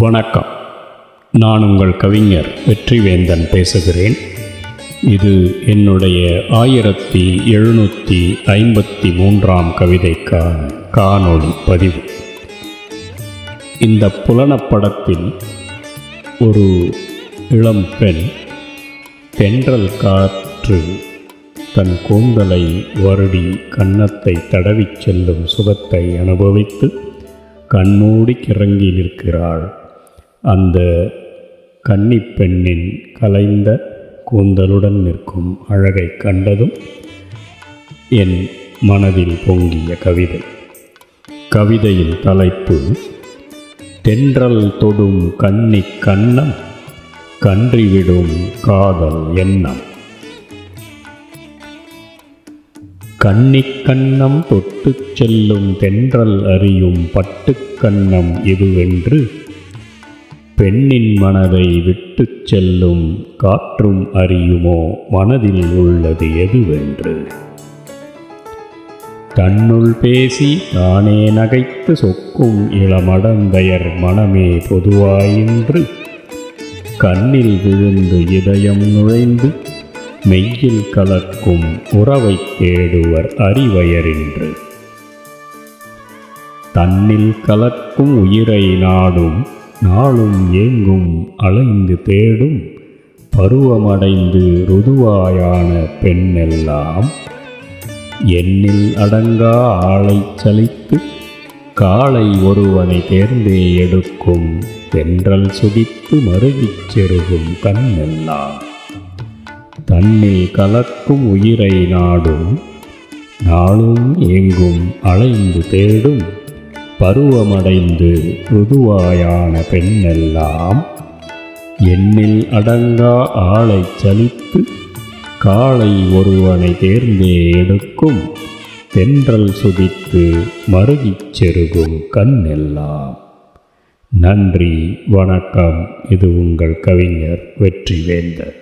வணக்கம். நான் உங்கள் கவிஞர் வெற்றிவேந்தன் பேசுகிறேன். இது என்னுடைய 1753ஆம் கவிதைக்கான காணொளி பதிவு. இந்த புலனப்படத்தில் ஒரு இளம் பெண் தென்றல் காற்று தன் கூந்தலை வருடி கன்னத்தை தடவிச் செல்லும் சுகத்தை அனுபவித்து கண்மூடி கிறங்கி நிற்கிறாள். அந்த கன்னிப்பெண்ணின் கலைந்த கூந்தலுடன் நிற்கும் அழகை கண்டதும் என் மனதில் பொங்கிய கவிதை. கவிதையின் தலைப்பு: தென்றல் தொடும் கன்னி கன்னம், கன்றிவிடும் காதல் எண்ணம். கன்னிக்கன்னம் தொட்டுச் செல்லும் தென்றல் அறியும் பட்டுக்கன்னம் இதுவென்று, பெண்ணின் மனதை விட்டுச் செல்லும் காற்றும் அறியுமோ மனதில் உள்ளது எதுவென்று. தன்னுள் பேசி தானே நகைத்து சொக்கும் இளமடந்தையர் மனமே பொதுவாயின்று, கண்ணில் விழுந்து இதயம் நுழைந்து மெய்யில் கலக்கும் உறவை தேடுவர் அறிவயரின்று. தன்னில் கலக்கும் உயிரை நாடும் நாளும் ஏங்கும் அலைந்து தேடும், பருவமடைந்து ருதுவாயான பெண்ணெல்லாம் எண்ணில் அடங்கா ஆளை சலித்து காலை ஒருவனை தேர்ந்தே எடுக்கும், தென்றல் சுடித்து மருகிச் செருகும் கண்ணெல்லாம். தன்னில் கலக்கும் உயிரை நாடும் நாளும் ஏங்கும் அலைந்து தேடும், பருவமடைந்து ருதுவாயான பெண்ணெல்லாம் எண்ணில் அடங்கா ஆளை சலித்து காலை ஒருவனை தேர்ந்தே எடுக்கும், தென்றல் சுதித்து மருகிச் செருகும் கண்ணெல்லாம். நன்றி, வணக்கம். இது உங்கள் கவிஞர் வெற்றிவேந்தன்.